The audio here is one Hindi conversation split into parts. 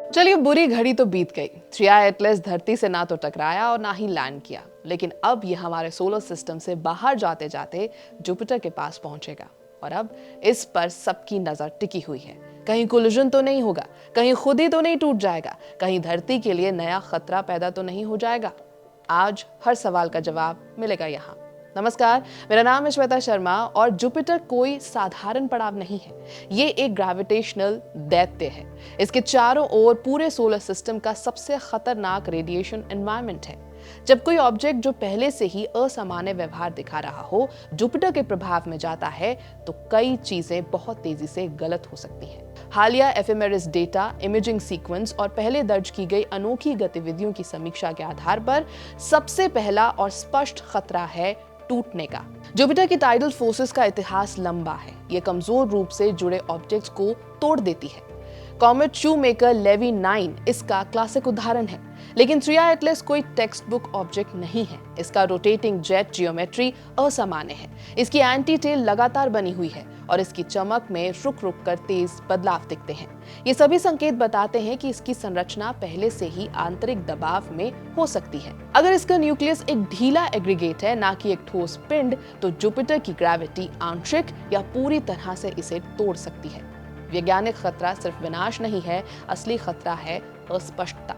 चलिए, बुरी घड़ी तो बीत गई। 3i एटलस धरती से ना तो टकराया और ना ही लैंड किया, लेकिन अब ये हमारे सोलर सिस्टम से बाहर जाते जाते जुपिटर के पास पहुंचेगा। और अब इस पर सबकी नजर टिकी हुई है। कहीं कोलिजन तो नहीं होगा, कहीं खुद ही तो नहीं टूट जाएगा, कहीं धरती के लिए नया खतरा पैदा तो नहीं हो जाएगा। आज हर सवाल का जवाब मिलेगा यहाँ। नमस्कार, मेरा नाम है श्वेता शर्मा और जुपिटर कोई साधारण पड़ाव नहीं है। ये एक ग्रेविटेशनल दैत्य है। इसके चारों ओर पूरे सोलर सिस्टम का सबसे खतरनाक रेडिएशन एनवायरनमेंट है। जब कोई ऑब्जेक्ट जो पहले से ही असामान्य व्यवहार दिखा रहा हो जुपिटर के प्रभाव में जाता है तो कई चीजें बहुत तेजी से गलत हो सकती हैं। हालिया एफएमआरएस डेटा, इमेजिंग सीक्वेंस और पहले दर्ज की गई अनोखी गतिविधियों की समीक्षा के आधार पर सबसे पहला और स्पष्ट खतरा है टूटने का। जुपिटर की टाइडल फोर्सेस का इतिहास लंबा है। ये कमजोर रूप से जुड़े ऑब्जेक्ट्स को तोड़ देती है। कॉमेट शूमेकर लेवी 9 इसका क्लासिक उदाहरण है। लेकिन 3i एटलस कोई टेक्स्ट बुक ऑब्जेक्ट नहीं है। इसका रोटेटिंग जेट जियोमेट्री असामान्य है। इसकी एंटी टेल लगातार बनी हुई है और इसकी चमक में रुक रुक कर तेज बदलाव दिखते हैं। ये सभी संकेत बताते हैं कि इसकी संरचना पहले से ही आंतरिक दबाव में हो सकती है। अगर इसका न्यूक्लियस एक ढीला एग्रीगेट है, ना कि एक ठोस पिंड, तो जुपिटर की ग्रेविटी आंशिक या पूरी तरह से इसे तोड़ सकती है। वैज्ञानिक खतरा सिर्फ विनाश नहीं है, असली खतरा है अस्पष्टता।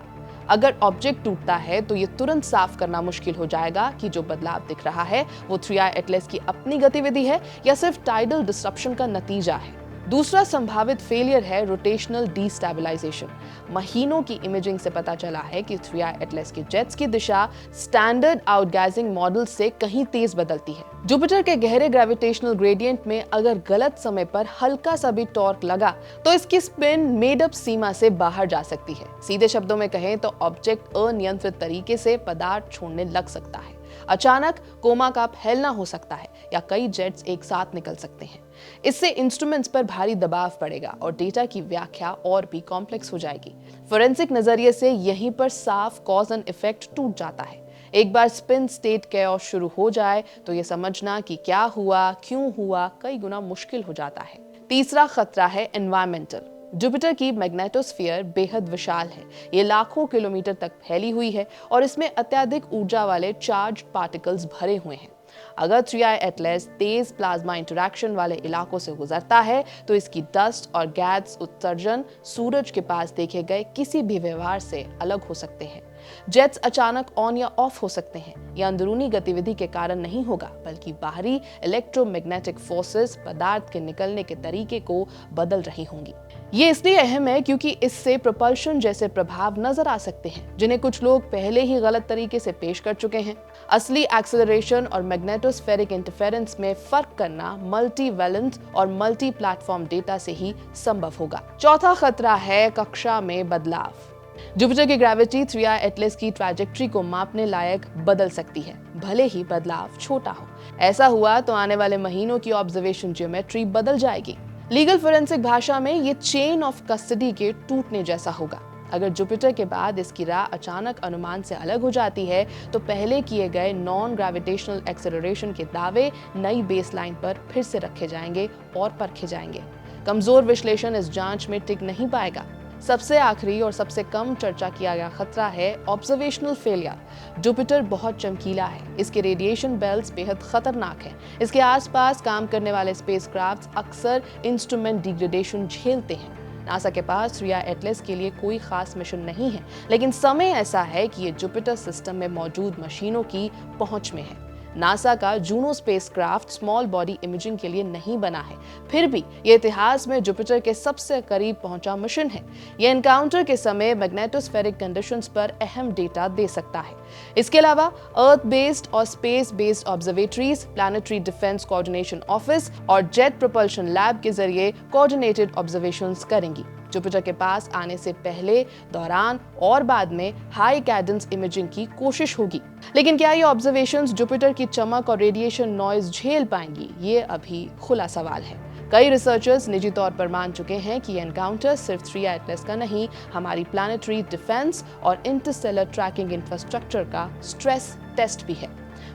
अगर ऑब्जेक्ट टूटता है तो ये तुरंत साफ करना मुश्किल हो जाएगा कि जो बदलाव दिख रहा है वो 3i एटलस की अपनी गतिविधि है या सिर्फ टाइडल डिसरप्शन का नतीजा है। दूसरा संभावित फेलियर है रोटेशनल डीस्टेबलाइजेशन। महीनों की इमेजिंग से पता चला है कि 3i एटलस के जेट्स की दिशा स्टैंडर्ड आउटगैजिंग मॉडल से कहीं तेज बदलती है। जुपिटर के गहरे ग्रेविटेशनल ग्रेडियंट में अगर गलत समय पर हल्का सा भी टॉर्क लगा तो इसकी स्पिन मेड अप सीमा से बाहर जा सकती है। सीधे शब्दों में कहें तो ऑब्जेक्ट अनियंत्रित तरीके से पदार्थ छोड़ने लग सकता है। अचानक कोमा का फैलना हो सकता है या कई जेट्स एक साथ निकल सकते हैं। इससे इंस्ट्रूमेंट्स पर भारी दबाव पड़ेगा और डेटा की व्याख्या और भी कॉम्प्लेक्स हो जाएगी। फोरेंसिक नजरिए से यहीं पर साफ कॉज एंड इफेक्ट टूट जाता है। एक बार स्पिन स्टेट कैओस शुरू हो जाए तो ये समझना कि क्या हुआ, क्यों हुआ, कई गुना मुश्किल हो जाता है। तीसरा खतरा है एनवायरमेंटल। जुपिटर की मैग्नेटोस्फीयर बेहद विशाल है। ये लाखों किलोमीटर तक फैली हुई है और इसमें अत्यधिक ऊर्जा वाले चार्ज पार्टिकल्स भरे हुए हैं। अगर 3i एटलस तेज प्लाज्मा इंटरैक्शन वाले इलाकों से गुजरता है तो इसकी डस्ट और गैस उत्सर्जन सूरज के पास देखे गए किसी भी व्यवहार से अलग हो सकते हैं। जेट्स अचानक ऑन या ऑफ हो सकते हैं। यह अंदरूनी गतिविधि के कारण नहीं होगा, बल्कि बाहरी इलेक्ट्रोमैग्नेटिक फोर्सेस पदार्थ के निकलने के तरीके को बदल रही होंगी। ये इसलिए अहम है क्योंकि इससे प्रोपल्शन जैसे प्रभाव नजर आ सकते हैं जिन्हें कुछ लोग पहले ही गलत तरीके से पेश कर चुके हैं। असली एक्सेलरेशन और मैग्नेटोस्फेरिक इंटरफेरेंस में फर्क करना मल्टी वैलेंस और मल्टी प्लेटफॉर्म डेटा से ही संभव होगा। चौथा खतरा है कक्षा में बदलाव। जुपिटर की ग्रेविटी 3i एटलस की ट्रैजेक्टरी को मापने लायक बदल सकती है, भले ही बदलाव छोटा हो। ऐसा हुआ तो आने वाले महीनों की ऑब्जर्वेशन ज्योमेट्री बदल जाएगी। लीगल फोरेंसिक भाषा में ये चेन ऑफ कस्टडी के टूटने जैसा होगा। अगर जुपिटर के बाद इसकी राह अचानक अनुमान से अलग हो जाती है तो पहले किए गए नॉन ग्रेविटेशनल एक्सेलरेशन के दावे नई बेसलाइन पर फिर से रखे जाएंगे और परखे जाएंगे। कमजोर विश्लेषण इस जांच में टिक नहीं पाएगा। सबसे आखिरी और सबसे कम चर्चा किया गया खतरा है ऑब्जर्वेशनल फेलियर। जुपिटर बहुत चमकीला है। इसके रेडिएशन बेल्ट्स बेहद खतरनाक हैं। इसके आसपास काम करने वाले स्पेसक्राफ्ट्स अक्सर इंस्ट्रूमेंट डिग्रेडेशन झेलते हैं। नासा के पास 3i एटलस के लिए कोई खास मिशन नहीं है, लेकिन समय ऐसा है कि ये जुपिटर सिस्टम में मौजूद मशीनों की पहुंच में है। नासा का Juno spacecraft small body imaging के लिए नहीं बना है, फिर भी ये इतिहास में जुपिटर के सबसे करीब पहुंचा मिशन है। ये एनकाउंटर के समय मैग्नेटोस्फेरिक कंडीशंस पर अहम डेटा दे सकता है। इसके अलावा अर्थ बेस्ड और space based observatories, planetary defence coordination office और जेट प्रोपल्शन लैब के जरिए कोऑर्डिनेटेड ऑब्जर्वेशंस करेंगी। जुपिटर के पास आने से पहले, दौरान और बाद में हाई कैडेंस इमेजिंग की कोशिश होगी। लेकिन क्या ये ऑब्जर्वेशंस जुपिटर की चमक और रेडिएशन नॉइज झेल पाएंगी, ये अभी खुला सवाल है। कई रिसर्चर्स निजी तौर पर मान चुके हैं कि ये एनकाउंटर सिर्फ 3i एटलस का नहीं, हमारी प्लैनेटरी डिफेंस और इंटरस्टेलर ट्रैकिंग इंफ्रास्ट्रक्चर का स्ट्रेस टेस्ट भी है।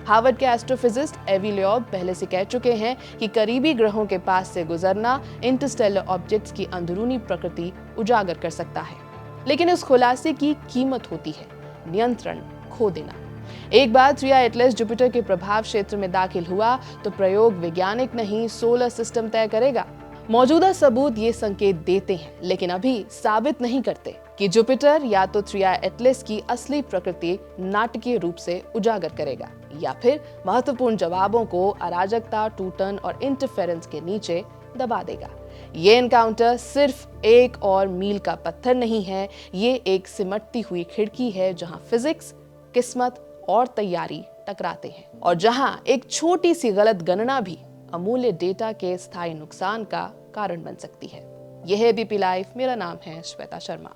हार्वर्ड के एस्ट्रोफिजिस्ट एवी लियोब पहले से कह चुके हैं कि करीबी ग्रहों के पास से गुजरना इंटरस्टेलर ऑब्जेक्ट्स की अंदरूनी प्रकृति उजागर कर सकता है। लेकिन इस खुलासे की कीमत होती है नियंत्रण खो देना। एक बार 3i एटलस जुपिटर के प्रभाव क्षेत्र में दाखिल हुआ तो प्रयोग वैज्ञानिक नहीं सोलर सिस्टम तय करेगा। मौजूदा सबूत ये संकेत देते हैं लेकिन अभी साबित नहीं करते कि जुपिटर या तो 3i एटलस की असली प्रकृति नाटकीय रूप से उजागर करेगा या फिर महत्वपूर्ण जवाबों को अराजकता, टूटन और इंटरफेरेंस के नीचे दबा देगा। ये एनकाउंटर सिर्फ एक और मील का पत्थर नहीं है, ये एक सिमटती हुई खिड़की है जहां फिजिक्स, किस्मत और तैयारी टकराते हैं और जहां एक छोटी सी गलत गणना भी अमूल्य डेटा के स्थायी नुकसान का कारण बन सकती है। यह है बीपी लाइव, मेरा नाम है श्वेता शर्मा।